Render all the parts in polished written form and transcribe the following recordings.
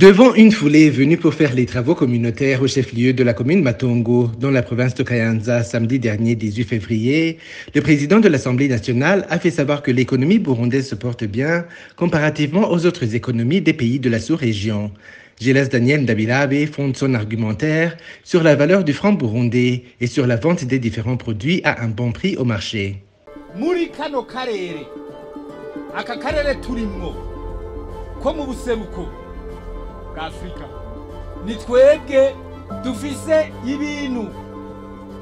Devant une foulée venue pour faire les travaux communautaires au chef-lieu de la commune Matongo, dans la province de Kayanza, samedi dernier 18 février, le président de l'Assemblée nationale a fait savoir que l'économie burundaise se porte bien comparativement aux autres économies des pays de la sous-région. Gilles Daniel Ndabilabe fonde son argumentaire sur la valeur du franc burundais et sur la vente des différents produits à un bon prix au marché. Muri kano karere, aka karere turimwo, ko mu buseruko bwa Afrika, ni twebwe dufise ibintu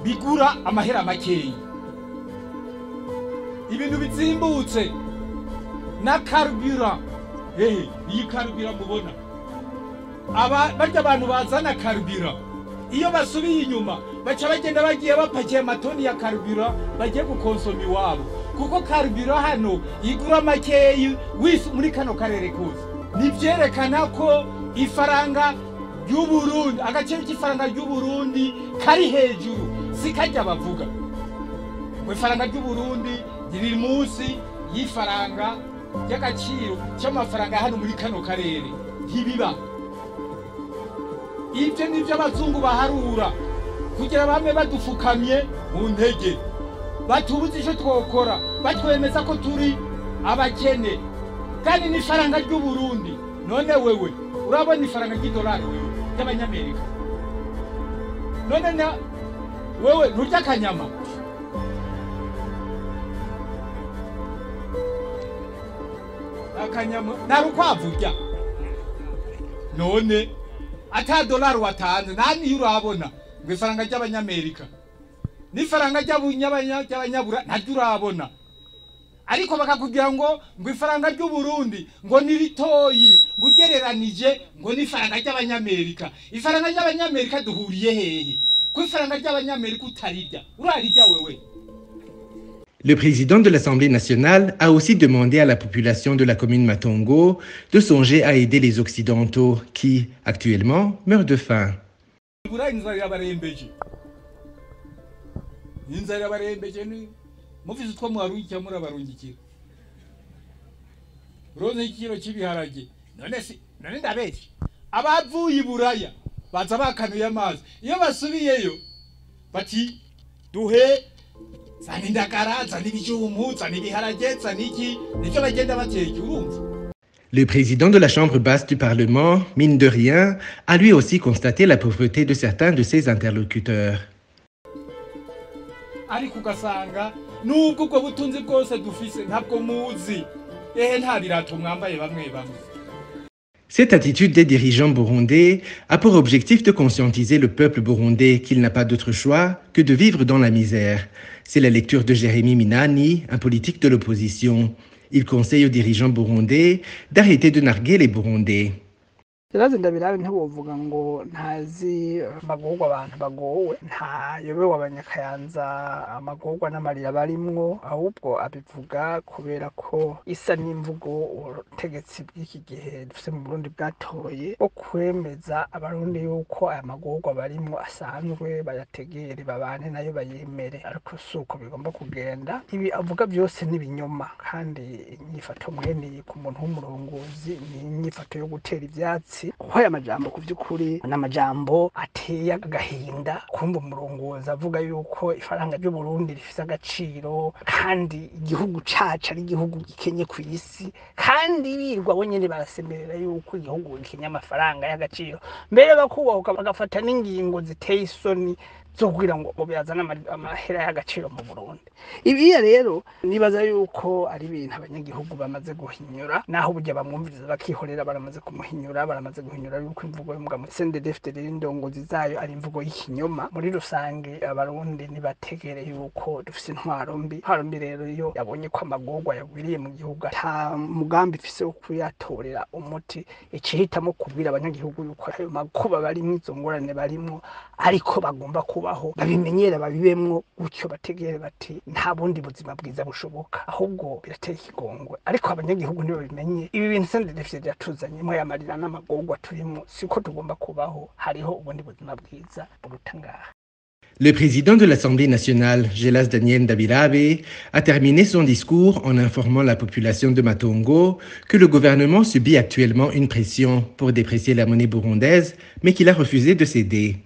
bigura amahera makeyi, ibintu bizimbutse na carburant. Iyi carburant mubona, barya abantu bazana carburant, iyo basubiye inyuma baca bagenda bagiye bapakiye amatoni ya carburant bagiye gukonsoma iwabo, kuko carburant hano igura makeyi muri kano karere kose. Nivyerekana ko ifaranga y'Uburundi, agaciro k'ifaranga y'Uburundi kari hejuru, sikajya bavuga ngo ifaranga y'Uburundi riri munsi y'ifaranga y'agaciro cy'amafaranga hano muri kano karere. Ntibiba ibyo nivyo abazungu baharura kugira bamwe badufukamye mu ntege, batubuze ico twokora, batwemeza ko turi abakene, kandi ni faranga ry'Uburundi. None wewe urabona ifaranga ry'idolari y'abanyamerika, none na wewe nturya kanyama? Akanyama narukwavu urya? None ata dolari watanze nani urabona ngo ifaranga ry'abanyamerika n'ifaranga ry'abanyabura ntaryo urabona, ariko bakakubwira ngo ifaranga ry'Uburundi ngo ni ritoyi, ngo ugereranije ngo n'ifaranga ry'abanyamerika. Ifaranga ry'abanyamerika duhuriye hehe ko ifaranga ry'abanyamerika utarirya? Urarirya wewe? Le président de l'Assemblée nationale a aussi demandé à la population de la commune Matongo de songer à aider les Occidentaux qui, actuellement, meurent de faim. Mufise utwo mwarungikira murabarungikira uronse ikiro cy'ibiharage, none ndabeshya abavuye Buraya baza bakanuye amazi, iyo basubiyeyo bati duhe zana indagara, zana ibijumbu, zana ibiharage, zana iki, nicyo bagenda bateka. Urumva? Le président de la Chambre basse du Parlement, mine de rien, a lui aussi constaté la pauvreté de certains de ses interlocuteurs. Ariko ugasanga nubwo ubwo butunzi bwose dufise ntabwo muzi, nta birato mwambaye bamwe bamwe. Cette attitude des dirigeants burundais a pour objectif de conscientiser le peuple burundais qu'il n'a pas d'autre choix que de vivre dans la misère. C'est la lecture de Jérémy Minani, un politique de l'opposition. Il conseille aux dirigeants burundais d'arrêter de narguer les Burundais. Ndabilabe ntiwovuga ngo ntazi amagorwa abantu bagowe, ntayobewe abanyakayanza amagorwa n'amarira barimwo, ahubwo abivuga kubera ko isa n'imvugo ubutegetsi bw'iki gihe dufise mu Burundi bwatoye bwo kwemeza abarundi yuko aya magorwa barimwo asanzwe, bayategere babane nayo bayemere, ariko suko bigomba kugenda. Ibi avuga byose n'ibinyoma, kandi inyifato mwene ku muntu w'umurongozi ni inyifato yo gutera ivyatsi. Aya majambo ku by'ukuri n'amajambo ateye agahinda, kumva umurongozi avuga yuko ifaranga ry'Uburundi rifise agaciro, kandi igihugu cacu ari igihugu gikenye ku isi, kandi birwa bonyene barasemerera yuko igihugu gikenye amafaranga y'agaciro, mbere bakubahuka bagafata n'ingingo ziteye isoni zo kugira ngo byazana amahera y'agaciro mu Burundi. Ibiya rero nibaza yuko ari ibintu abanyagihugu bamaze guhinyura, naho burya bamwumviriza bakihorera baramaze kumuhinyura, baramaze guhinyura yuko imvugo y'umugabo CNDD-FDD n'indongozi zayo ari imvugo y'ikinyoma. Muri rusange abarundi nibategere yuko dufise intwaro mbi rero iyo yabonye ko amagorwa yagwiriye mu gihugu ata mugambi ifise wo kuyatorera umuti, icihitamo kubwira abanyagihugu yuko ayo makuba barimwo, izo ngorane barimwo, ariko bagomba kubaho babimenyera babibemwo, gutyo bategere bati nta bundi buzima bwiza bushoboka, ahubwo biratera ikigongwe. Ariko abanyagihugu nibo bimenye ibi bintu CNDD-FDD yatuzanyemo y'amarira n'amagorwa turimo, siko tugomba kubaho, hariho ubundi buzima bwiza buruta ngaha. Le président de l'Assemblée nationale, Gelas Daniel Ndabirabe, a terminé son discours en informant la population de Matongo que le gouvernement subit actuellement une pression pour déprécier la monnaie burundaise, mais qu'il a refusé de céder.